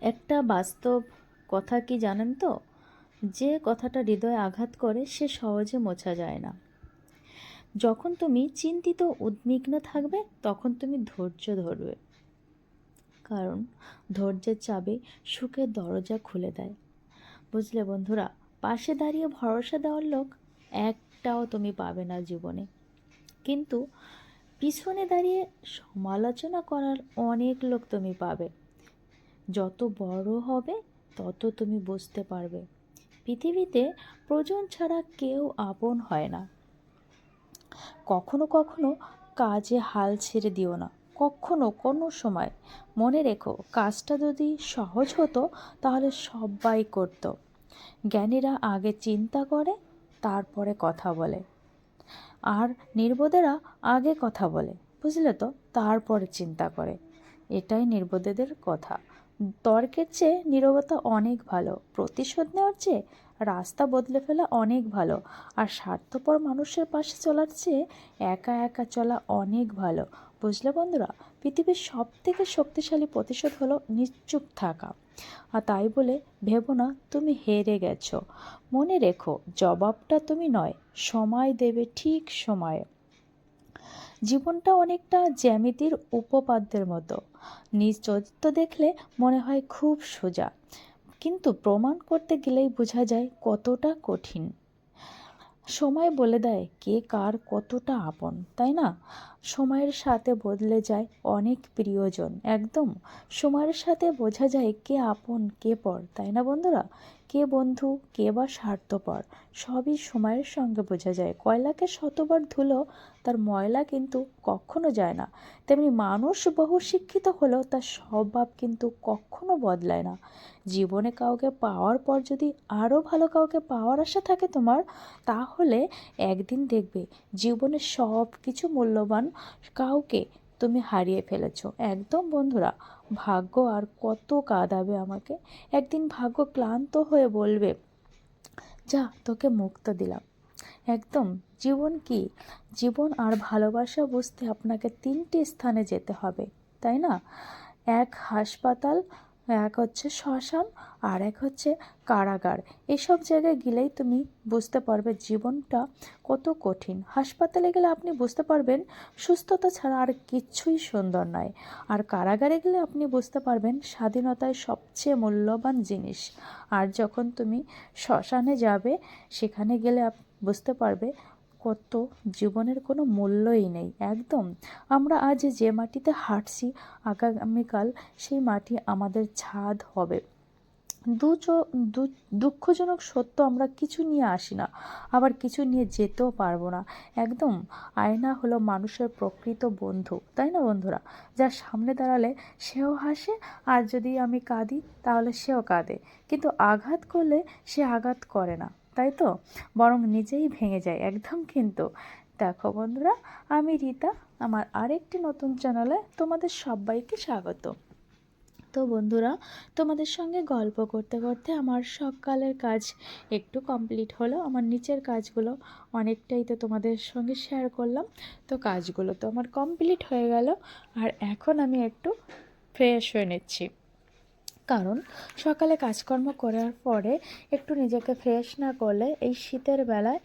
একটা বাস্তব কথা কি জানেন তো, যে কথাটা হৃদয়ে আঘাত করে সে সহজে মোছা যায় না। যখন তুমি চিন্তিত উদ্বিগ্ন থাকবে তখন তুমি ধৈর্য ধরবে, কারণ ধৈর্যের চাবি সুখের দরজা খুলে দেয়। বুঝলে বন্ধুরা, পাশে দাঁড়িয়ে ভরসা দেওয়ার লোক একটাও তুমি পাবে না জীবনে, কিন্তু পিছনে দাঁড়িয়ে সমালোচনা করার অনেক লোক তুমি পাবে। যত বড় হবে তত তুমি বুঝতে পারবে পৃথিবীতে প্রয়োজন ছাড়া কেউ আপন হয় না। কখনো কখনো কাজে হাল ছেড়ে দিও না, কখনো কোনো সময়। মনে রেখো, কাজটা যদি সহজ হতো তাহলে সবাই করত। জ্ঞানীরা আগে চিন্তা করে, তারপরে কথা বলে, আর নির্বোধেরা আগে কথা বলে, বুঝলে তো, তারপরে চিন্তা করে। এটাই নির্বোধেদের কথা। তর্কের চেয়ে নীরবতা অনেক ভালো, প্রতিশোধ নেওয়ার চেয়ে রাস্তা বদলে ফেলা অনেক ভালো, আর স্বার্থপর মানুষের পাশে চলার চেয়ে একা একা চলা অনেক ভালো। বুঝলে বন্ধুরা, পৃথিবীর সব থেকে শক্তিশালী প্রতিশোধ হলো নিশ্চুপ থাকা। আর তাই বলে ভেবো না তুমি হেরে গেছো। মনে রেখো, জবাবটা তুমি নয়, সময় দেবে ঠিক সময়ে। জীবনটা অনেকটা জ্যামিতির উপপাদ্যের মতো। নিজ চরিত্র দেখলে মনে হয় খুব সোজা, কিন্তু প্রমাণ করতে গেলেই বোঝা যায় কতটা কঠিন। সময় বলে দেয় কে কার কতটা আপন, তাই না? সময়ের সাথে বদলে যায় অনেক প্রিয়জন, একদম। সময়ের সাথে বোঝা যায় কে আপন কে পর, তাই না বন্ধুরা? কে বন্ধু কে বা স্বার্থপর, সবই সময়ের সঙ্গে বোঝা যায়। কয়লাকে শতবার ধুলো তার ময়লা কিন্তু কখনো যায় না। তেমনি মানুষ বহু শিক্ষিত হলেও তার স্বভাব কিন্তু কখনো বদলায় না। জীবনে কাউকে পাওয়ার পর যদি আরও ভালো কাউকে পাওয়ার আশা থাকে তোমার, তাহলে একদিন দেখবে জীবনের সব কিছু মূল্যবান কাউকে তুমি হারিয়ে ফেলেছো। একদম বন্ধুরা, ভাগ্য আর কত কাঁদাবে আমাকে। একদিন ভাগ্য ক্লান্ত হয়ে বলবে, যা, তোকে মুক্ত দিলাম। একদম। জীবন কি? জীবন আর ভালোবাসা বুঝতে আপনাকে 3টি স্থানে যেতে হবে, তাই না? এক হাসপাতাল, এক হচ্ছে শ্মশান, আর এক হচ্ছে কারাগার। এসব জায়গায় গেলেই তুমি বুঝতে পারবে জীবনটা কত কঠিন। হাসপাতালে গেলে আপনি বুঝতে পারবেন সুস্থতা ছাড়া আর কিচ্ছুই সুন্দর নয়। আর কারাগারে গেলে আপনি বুঝতে পারবেন স্বাধীনতায় সবচেয়ে মূল্যবান জিনিস। আর যখন তুমি শ্মশানে যাবে, সেখানে গেলে বুঝতে পারবে কত জীবনের কোনো মূল্যই নেই। একদম। আমরা আজ যে মাটিতে হাঁটছি, আগামীকাল সেই মাটি আমাদের ছাদ হবে। দুঃখজনক সত্য, আমরা কিছু নিয়ে আসি না, আবার কিছু নিয়ে যেতেও পারবো না। একদম। আয়না হলো মানুষের প্রকৃত বন্ধু, তাই না বন্ধুরা? যার সামনে দাঁড়ালে সেও হাসে, আর যদি আমি কাঁদি তাহলে সেও কাঁদে, কিন্তু আঘাত করলে সে আঘাত করে না, তাই তো, বরং নিজেই ভেঙে যায়। একদম। কিন্তু দেখো বন্ধুরা, আমি রীতা, আমার আরেকটি নতুন চ্যানেলে তোমাদের সবাইকে স্বাগত। তো বন্ধুরা, তোমাদের সঙ্গে গল্প করতে করতে আমার সকালের কাজ একটু কমপ্লিট হলো। আমার নিচের কাজগুলো অনেকটাই তো তোমাদের সঙ্গে শেয়ার করলাম। তো কাজগুলো তো আমার কমপ্লিট হয়ে গেল, আর এখন আমি একটু ফ্রেশ হয়ে নিচ্ছি। কারণ সকালে কাজকর্ম করার পরে একটু নিজেকে ফ্রেশ না করলে এই শীতের বেলায়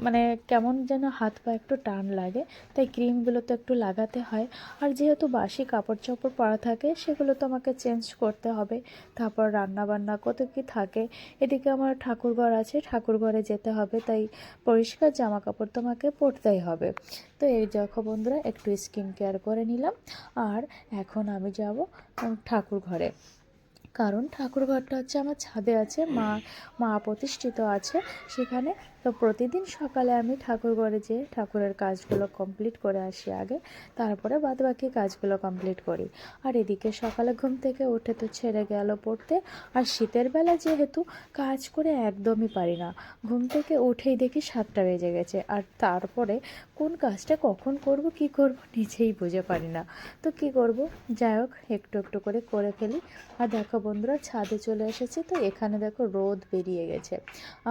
মানে কেমন যেন হাত পা একটু টান লাগে। তাই ক্রিমগুলো তো একটু লাগাতে হয়। আর যেহেতু বাসি কাপড় চোপড় পরা থাকে, সেগুলো তো আমাকে চেঞ্জ করতে হবে। তারপর রান্না বান্না কত কী থাকে। এদিকে আমার ঠাকুরঘর আছে, ঠাকুরঘরে যেতে হবে, তাই পরিষ্কার জামা কাপড় তো আমাকে পরতেই হবে। তো এই দেখো বন্ধুরা, একটু স্কিন কেয়ার করে নিলাম, আর এখন আমি যাব ঠাকুরঘরে। কারণ ঠাকুরঘরটা হচ্ছে আমার ছাদে আছে, মা প্রতিষ্ঠিত আছে সেখানে। তো প্রতিদিন সকালে আমি ঠাকুরঘরে যেয়ে ঠাকুরের কাজগুলো কমপ্লিট করে আসি আগে, তারপরে বাদবাকি কাজগুলো কমপ্লিট করি। আর এদিকে সকালে ঘুম থেকে উঠে তো ছেড়ে গেল পড়তে। আর শীতের বেলা যেহেতু কাজ করে একদমই পারি না, ঘুম থেকে উঠেই দেখি 7টা বেজে গেছে, আর তারপরে কোন কাজটা কখন করব কি করব নিজেই বুঝে পারি না। তো কি করব, যাই হোক একটু একটু করে করে ফেলি। আর দেখো বন্ধুরা, ছাদে চলে এসেছে, তো এখানে দেখো রোদ বেরিয়ে গেছে।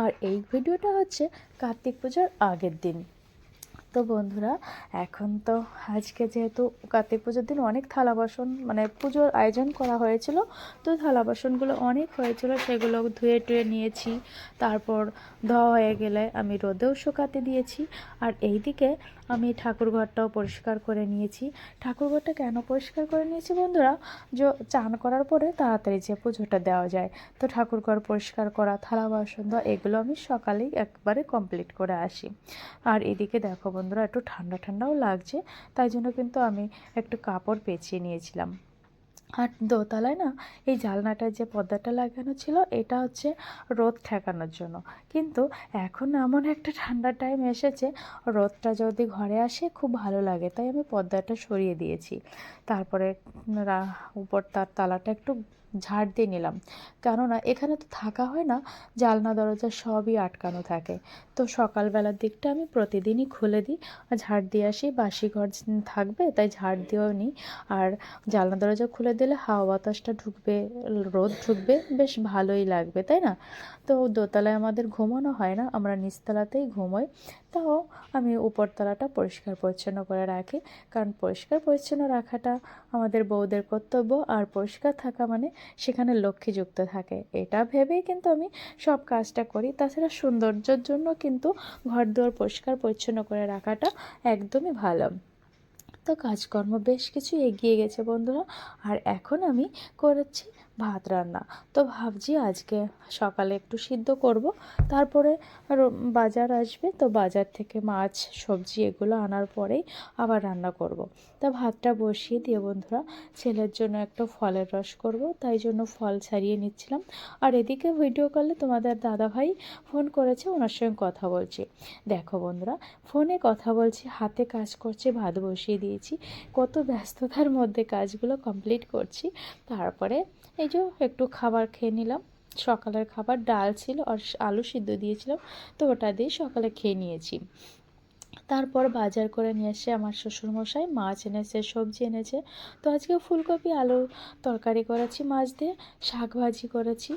আর এই ভিডিওটা হচ্ছে কার্তিক পূজার আগের দিন। তো বন্ধুরা, এখন তো আজকে যেহেতু কার্তিক পুজোর দিন অনেক থালা বাসন মানে পুজোর আয়োজন করা হয়েছিল, তো থালা বাসনগুলো অনেক হয়েছিল, সেগুলো ধুয়ে টুয়ে নিয়েছি। তারপর ধোয়া হয়ে গেলে আমি রোদেও শুকাতে দিয়েছি। আর এইদিকে আমি ঠাকুরঘরটাও পরিষ্কার করে নিয়েছি। ঠাকুরঘরটা কেন পরিষ্কার করে নিয়েছি বন্ধুরা, যে চান করার পরে তাড়াতাড়ি যে পুজোটা দেওয়া যায়, তো ঠাকুরঘর পরিষ্কার করা, থালা বাসন ধোয়া, এগুলো আমি সকালেই একবারে কমপ্লিট করে আসি। আর এদিকে দেখো বন্ধুরা, একটু ঠান্ডা ঠান্ডাও লাগছে, তাই জন্য কিন্তু আমি একটু কাপড় পেঁচিয়ে নিয়েছিলাম। আর দোতলায় না এই জানলাটায় যে পর্দাটা লাগানো ছিল, এটা হচ্ছে রোদ ঠেকানোর জন্য। কিন্তু এখন এমন একটা ঠান্ডার টাইম এসেছে, রোদটা যদি ঘরে আসে খুব ভালো লাগে, তাই আমি পর্দাটা সরিয়ে দিয়েছি। তারপরে উপর তার তালাটা একটু ঝাড় দিয়ে নিলাম, কেননা এখানে তো থাকা হয় না, জানলা দরজা সবই আটকানো থাকে। তো সকালবেলার দিকটা আমি প্রতিদিনই খুলে দিই, ঝাড় দিয়ে আসি, বাসি ঘর থাকবে তাই ঝাড় দিয়েও নিই। আর জানলা দরজা খুলে দিলে হাওয়া বাতাসটা ঢুকবে, রোদ ঢুকবে, বেশ ভালোই লাগবে, তাই না? তো দোতলায় আমাদের ঘুমানো হয় না, আমরা নিচতলাতেই ঘুমোই। তাও আমি উপরতলাটা পরিষ্কার পরিচ্ছন্ন করে রাখি, কারণ পরিষ্কার পরিচ্ছন্ন রাখাটা আমাদের বউদের কর্তব্য। আর পরিষ্কার থাকা মানে সেখানে লক্ষ্মী যুক্ত থাকে, এটা ভেবেই কিন্তু আমি সব কাজটা করি। তাছাড়া সৌন্দর্যের জন্য কিন্তু ঘর দুয়ার পরিষ্কার পরিচ্ছন্ন করে রাখাটা একদমই ভালো। তো কাজকর্ম বেশ কিছু এগিয়ে গেছে বন্ধুরা। আর এখন আমি করেছি ভাত রান্না। তো ভাবছি আজকে সকালে একটু সিদ্ধ করব, তারপরে বাজার আসবে, তো বাজার থেকে মাছ সবজি এগুলো আনার পরেই আবার রান্না করব। তা ভাতটা বসিয়ে দিয়ে বন্ধুরা, ছেলের জন্য একটু ফলের রস করব, তাই জন্য ফল ছাড়িয়ে নিচ্ছিলাম। আর এদিকে ভিডিও কলে তোমাদের দাদাভাই ফোন করেছে, ওনার সঙ্গে কথা বলছি। দেখো বন্ধুরা, ফোনে কথা বলছি, হাতে কাজ করছে, ভাত বসিয়ে দিয়েছি, কত ব্যস্ততার মধ্যে কাজগুলো কমপ্লিট করছি। তারপরে এই যে একটু খাবার খেয়ে নিলাম, সকালের খাবার ডাল ছিল আর আলু সিদ্ধ দিয়েছিলাম, তো ওটা দিয়ে সকালে খেয়ে নিয়েছি। তারপর বাজার করে নিয়ে এসে আমার শ্বশুরমশাই মাছ এনেছে, সবজি এনেছে। তো আজকে ফুলকপি আলু তরকারি করেছি মাছ দিয়ে, শাক ভাজি করেছি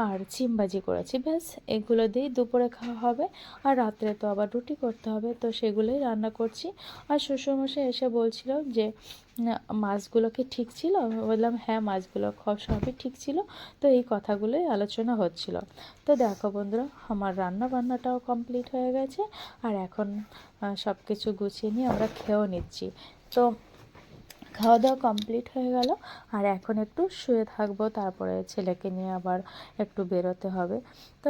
আর সিম ভাজি করেছি, ব্যাস এগুলো দিয়েই দুপুরে খাওয়া হবে। আর রাত্রে তো আবার রুটি করতে হবে, তো সেগুলোই রান্না করছি। আর শ্বশুরমশাই এসে বলছিল যে মাছগুলো কি ঠিক ছিল? আমি বললাম হ্যাঁ, মাছগুলো সবই ঠিক ছিল। তো এই কথাগুলোই আলোচনা হচ্ছিল। তো দেখো বন্ধুরা, আমার রান্না বান্নাটাও কমপ্লিট হয়ে গেছে। আর এখন সব কিছু গুছিয়ে নিয়ে আমরা খেয়েও নিচ্ছি। তো খাওয়া দাওয়া কমপ্লিট হয়ে গেল, আর এখন একটু শুয়ে থাকবো, তারপরে ছেলেকে নিয়ে আবার একটু বেরোতে হবে। তো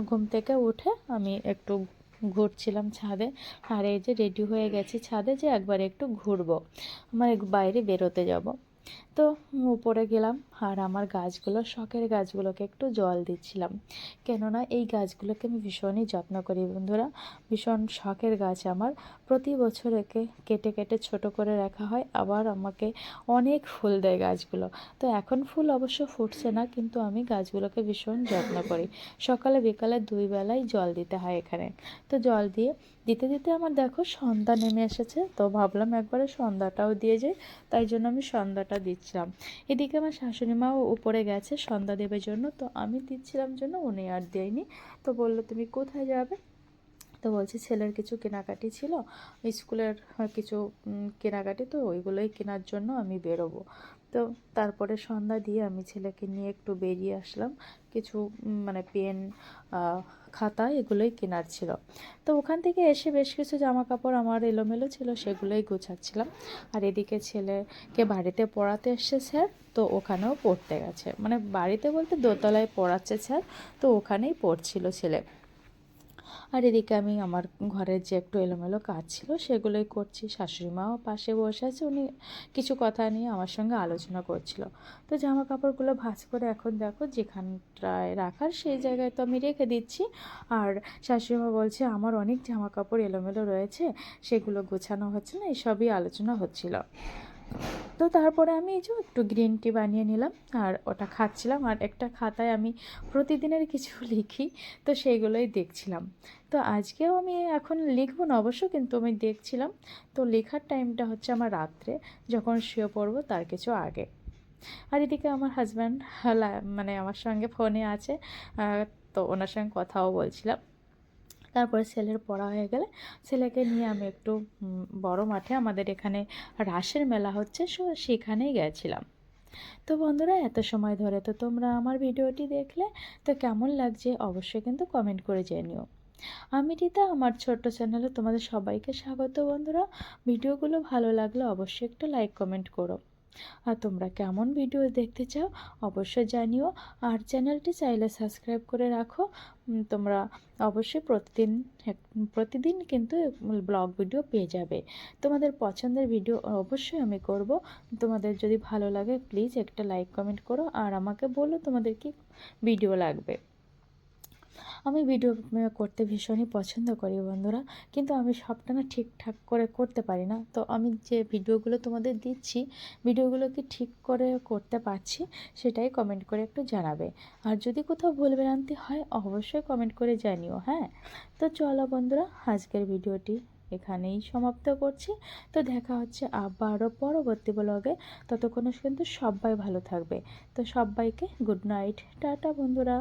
ঘুম থেকে উঠে আমি একটু ঘুরছিলাম ছাদে। আর এই যে রেডি হয়ে গেছি ছাদে, যে একবার একটু ঘুরবো, মানে বাইরে বেরোতে যাব। তো উপরে গেলাম, আর আমার গাছগুলো, শখের গাছগুলোকে একটু জল দিচ্ছিলাম, কেননা এই গাছগুলোকে আমি ভীষণই যত্ন করি বন্ধুরা। ভীষণ শখের গাছ আমার। প্রতি বছর একে কেটে কেটে ছোট করে রাখা হয়, আবার আমাকে অনেক ফুল দেয় গাছগুলো। তো এখন ফুল অবশ্য ফুটছে না, কিন্তু আমি গাছগুলোকে ভীষণ যত্ন করি। সকালে বিকালে দুই বেলাই জল দিতে হয় এখানে। তো জল দিয়ে দিতে দিতে আমার দেখো সন্ধ্যা নেমে এসেছে, তো ভাবলাম একবারে সন্ধ্যাটাও দিয়ে যাই, তাই জন্য আমি সন্ধ্যাটা দিচ্ছিলাম। এদিকে আমার শাশুড়ি মাও উপরে গেছে সন্ধ্যা দেবার জন্য, তো আমি দিচ্ছিলাম জন্য উনি আর দেয়নি। তো বললো তুমি কোথায় যাবে? তো বলছি ছেলের কিছু কেনাকাটি ছিল, স্কুলের কিছু কেনাকাটি, তো ওইগুলোই কেনার জন্য আমি বেরোবো। তো তারপরে সন্ধ্যা দিয়ে আমি ছেলেকে নিয়ে একটু বেরিয়ে আসলাম, কিছু মানে পেন, খাতা এগুলোই কেনার ছিল। তো ওখান থেকে এসে বেশ কিছু জামা কাপড় আমার এলোমেলো ছিল, সেগুলোই গোছাচ্ছিলাম। আর এদিকে ছেলেকে বাড়িতে পড়াতে এসছে স্যার, তো ওখানেও পড়তে গেছে, মানে বাড়িতে বলতে দোতলায় পড়াচ্ছে স্যার, তো ওখানেই পড়ছিল ছেলে। আর এদিকে আমি আমার ঘরের যে একটু এলোমেলো কাজ ছিল সেগুলোই করছি। শাশুড়ি মাও পাশে বসে আছে, উনি কিছু কথা নিয়ে আমার সঙ্গে আলোচনা করছিল। তো জামা কাপড়গুলো ভাঁজ করে এখন দেখো যেখানটায় রাখার সেই জায়গায় তো আমি রেখে দিচ্ছি। আর শাশুড়ি মা বলছে আমার অনেক জামা কাপড় এলোমেলো রয়েছে, সেগুলো গোছানো হচ্ছে না, এসবই আলোচনা হচ্ছিল। তো তারপরে আমি এই যে একটু গ্রিন টি বানিয়ে নিলাম, আর ওটা খাচ্ছিলাম। আর একটা খাতায় আমি প্রতিদিনের কিছু লিখি, তো সেইগুলোই দেখছিলাম। তো আজকেও আমি এখন লিখবো না অবশ্য, কিন্তু আমি দেখছিলাম। তো লেখার টাইমটা হচ্ছে আমার রাত্রে, যখন শুয়ে পড়বো তার কিছু আগে। আর এদিকে আমার হাজব্যান্ড মানে আমার সঙ্গে ফোনে আছে, তো ওনার সঙ্গে কথাও বলছিলাম। তারপরে ছেলের পড়া হয়ে গেলে ছেলেকে নিয়ে আমি একটু বড় মাঠে, আমাদের এখানে রাসের মেলা হচ্ছে, সেখানেই গেছিলাম। তো বন্ধুরা, এত সময় ধরে তো তোমরা আমার ভিডিওটি দেখলে, তো কেমন লাগছে অবশ্যই কিন্তু কমেন্ট করে জানিও। আমি রিতা, আমার ছোট্ট চ্যানেলে তোমাদের সবাইকে স্বাগত। বন্ধুরা, ভিডিওগুলো ভালো লাগলে অবশ্যই একটা লাইক কমেন্ট করো। আর তোমরা কেমন ভিডিও দেখতে চাও অবশ্যই জানিও। আর চ্যানেলটি চাইলে সাবস্ক্রাইব করে রাখো। তোমরা অবশ্যই প্রতিদিন কিন্তু ব্লগ ভিডিও পেয়ে যাবে। তোমাদের পছন্দের ভিডিও অবশ্যই আমি করব। তোমাদের যদি ভালো লাগে প্লিজ একটা লাইক কমেন্ট করো, আর আমাকে বলো তোমাদের কি ভিডিও লাগবে। আমি ভিডিও করতে ভীষণই পছন্দ করি বন্ধুরা, কিন্তু আমি সবটা না ঠিকঠাক করে করতে পারি না। তো আমি যে ভিডিওগুলো তোমাদের দিচ্ছি, ভিডিওগুলো কি ঠিক করে করতে পারছি সেটাই কমেন্ট করে একটু জানাবে। আর যদি কোথাও ভুল ভ্রান্তি হয় অবশ্যই কমেন্ট করে জানিও, হ্যাঁ। তো চলো বন্ধুরা, আজকের ভিডিওটি এখানেই সমাপ্ত করছি। তো দেখা হচ্ছে আবারও পরবর্তী ব্লগে। ততক্ষণে কিন্তু সবাই ভালো থাকবে। তো সবাইকে গুড নাইট, টাটা বন্ধুরা।